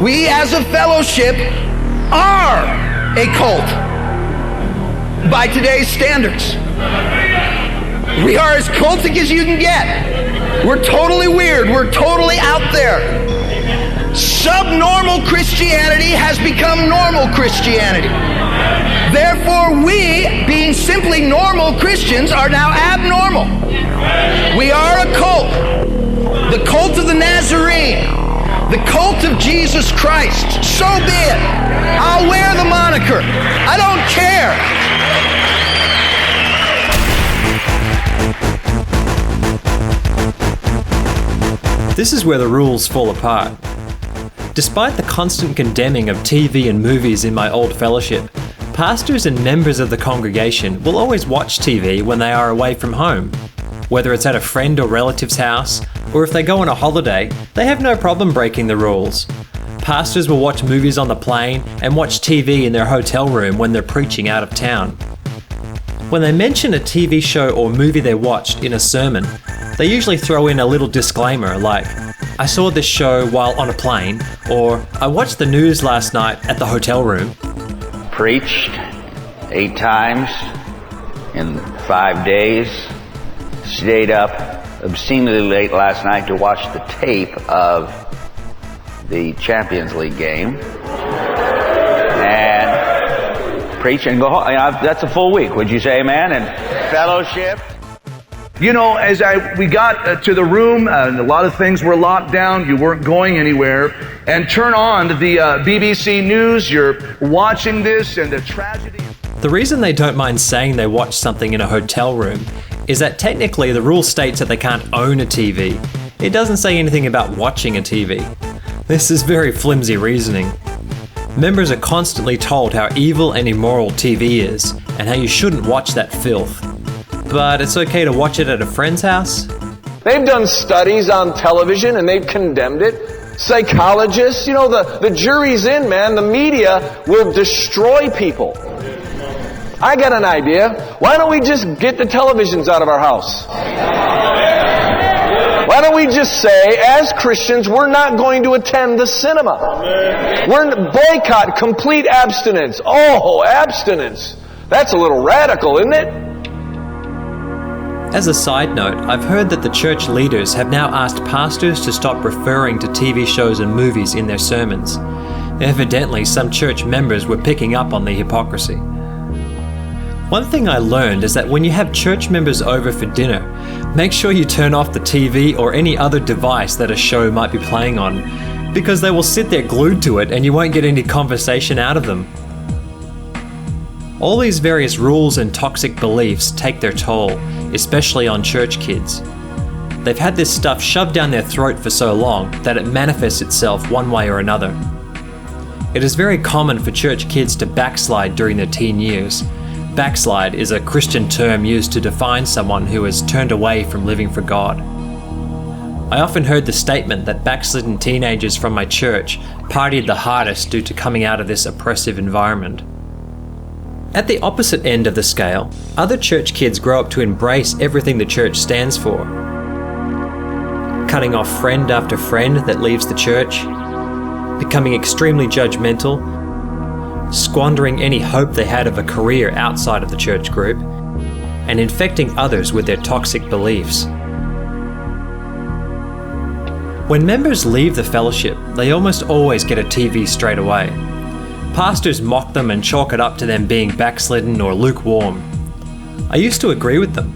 We as a fellowship are a cult by today's standards. We are as cultic as you can get. We're totally weird. We're totally out there. Subnormal Christianity has become normal Christianity. Therefore, we, being simply normal Christians, are now abnormal. We are a cult. The cult of the Nazarene. The cult of Jesus Christ. So be it. I'll wear the moniker. I don't care. This is where the rules fall apart. Despite the constant condemning of TV and movies in my old fellowship, pastors and members of the congregation will always watch TV when they are away from home. Whether it's at a friend or relative's house, or if they go on a holiday, they have no problem breaking the rules. Pastors will watch movies on the plane and watch TV in their hotel room when they're preaching out of town. When they mention a TV show or movie they watched in a sermon, they usually throw in a little disclaimer like, "I saw this show while on a plane," or "I watched the news last night at the hotel room." Preached 8 times in 5 days. Stayed up obscenely late last night to watch the tape of the Champions League game. And preach and go home. That's a full week. Would you say amen? And fellowship. You know, as we got to the room, and a lot of things were locked down, you weren't going anywhere, and turn on the BBC News, you're watching this, and the tragedy. The reason they don't mind saying they watched something in a hotel room is that technically the rule states that they can't own a TV. It doesn't say anything about watching a TV. This is very flimsy reasoning. Members are constantly told how evil and immoral TV is, and how you shouldn't watch that filth. But it's okay to watch it at a friend's house? They've done studies on television and they've condemned it. Psychologists, you know, the jury's in, man. The media will destroy people. I got an idea. Why don't we just get the televisions out of our house? Why don't we just say, as Christians, we're not going to attend the cinema. We're boycott, complete abstinence. Oh, abstinence. That's a little radical, isn't it? As a side note, I've heard that the church leaders have now asked pastors to stop referring to TV shows and movies in their sermons. Evidently, some church members were picking up on the hypocrisy. One thing I learned is that when you have church members over for dinner, make sure you turn off the TV or any other device that a show might be playing on, because they will sit there glued to it and you won't get any conversation out of them. All these various rules and toxic beliefs take their toll, especially on church kids. They've had this stuff shoved down their throat for so long that it manifests itself one way or another. It is very common for church kids to backslide during their teen years. Backslide is a Christian term used to define someone who has turned away from living for God. I often heard the statement that backslidden teenagers from my church partied the hardest due to coming out of this oppressive environment. At the opposite end of the scale, other church kids grow up to embrace everything the church stands for. Cutting off friend after friend that leaves the church, becoming extremely judgmental, squandering any hope they had of a career outside of the church group, and infecting others with their toxic beliefs. When members leave the fellowship, they almost always get a TV straight away. Pastors mock them and chalk it up to them being backslidden or lukewarm. I used to agree with them,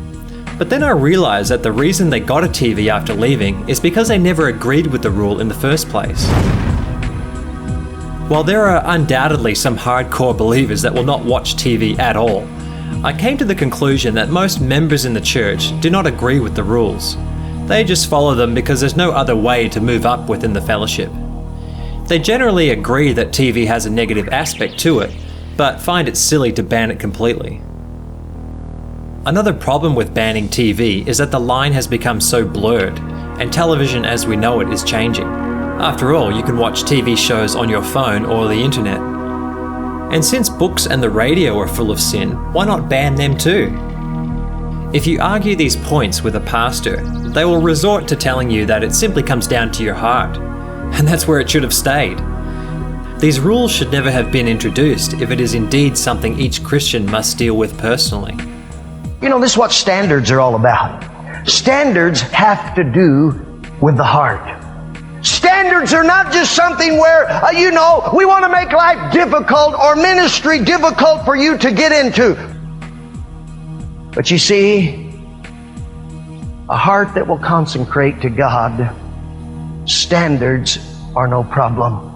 but then I realised that the reason they got a TV after leaving is because they never agreed with the rule in the first place. While there are undoubtedly some hardcore believers that will not watch TV at all, I came to the conclusion that most members in the church do not agree with the rules. They just follow them because there's no other way to move up within the fellowship. They generally agree that TV has a negative aspect to it, but find it silly to ban it completely. Another problem with banning TV is that the line has become so blurred, and television as we know it is changing. After all, you can watch TV shows on your phone or the internet. And since books and the radio are full of sin, why not ban them too? If you argue these points with a pastor, they will resort to telling you that it simply comes down to your heart. And that's where it should have stayed. These rules should never have been introduced if it is indeed something each Christian must deal with personally. You know, this is what standards are all about. Standards have to do with the heart. Standards are not just something where, we want to make life difficult or ministry difficult for you to get into. But you see, a heart that will consecrate to God, standards are no problem.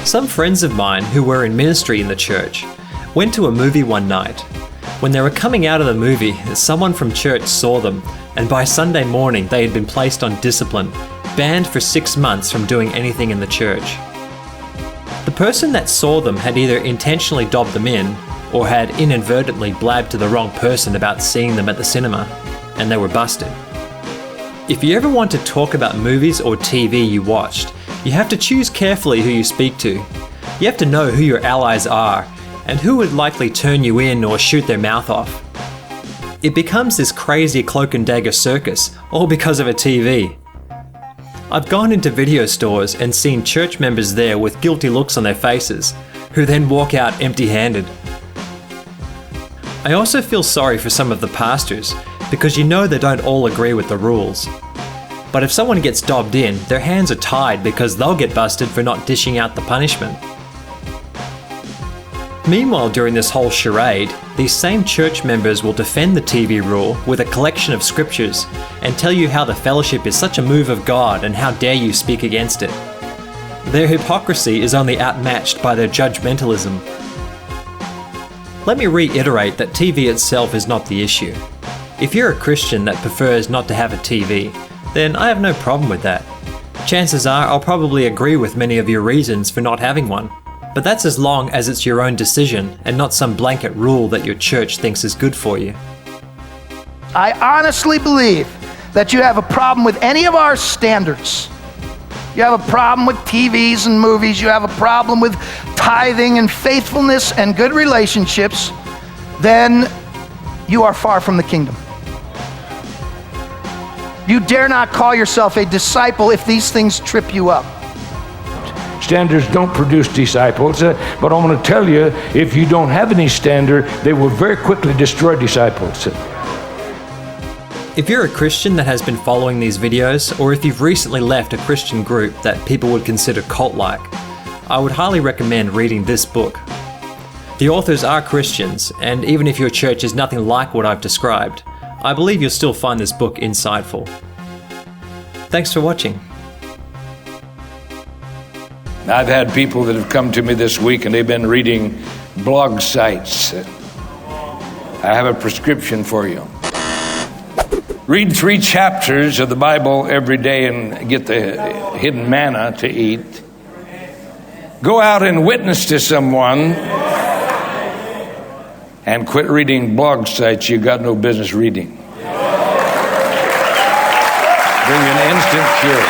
Some friends of mine who were in ministry in the church went to a movie one night. When they were coming out of the movie, someone from church saw them, and by Sunday morning they had been placed on discipline, banned for 6 months from doing anything in the church. The person that saw them had either intentionally dobbed them in, or had inadvertently blabbed to the wrong person about seeing them at the cinema, and they were busted. If you ever want to talk about movies or TV you watched, you have to choose carefully who you speak to. You have to know who your allies are, and who would likely turn you in or shoot their mouth off. It becomes this crazy cloak and dagger circus, all because of a TV. I've gone into video stores and seen church members there with guilty looks on their faces, who then walk out empty-handed. I also feel sorry for some of the pastors, because you know they don't all agree with the rules. But if someone gets dobbed in, their hands are tied because they'll get busted for not dishing out the punishment. Meanwhile, during this whole charade, these same church members will defend the TV rule with a collection of scriptures and tell you how the fellowship is such a move of God and how dare you speak against it. Their hypocrisy is only outmatched by their judgmentalism. Let me reiterate that TV itself is not the issue. If you're a Christian that prefers not to have a TV, then I have no problem with that. Chances are I'll probably agree with many of your reasons for not having one, but that's as long as it's your own decision and not some blanket rule that your church thinks is good for you. I honestly believe that you have a problem with any of our standards. You have a problem with TVs and movies. You have a problem with tithing and faithfulness and good relationships. Then you are far from the kingdom. You dare not call yourself a disciple if these things trip you up. Standards don't produce disciples, but I'm going to tell you, if you don't have any standard, they will very quickly destroy disciples. If you're a Christian that has been following these videos, or if you've recently left a Christian group that people would consider cult-like, I would highly recommend reading this book. The authors are Christians, and even if your church is nothing like what I've described, I believe you'll still find this book insightful. Thanks for watching. I've had people that have come to me this week and they've been reading blog sites. I have a prescription for you. Read 3 chapters of the Bible every day and get the hidden manna to eat. Go out and witness to someone and quit reading blog sites you got no business reading. Bring an instant cure.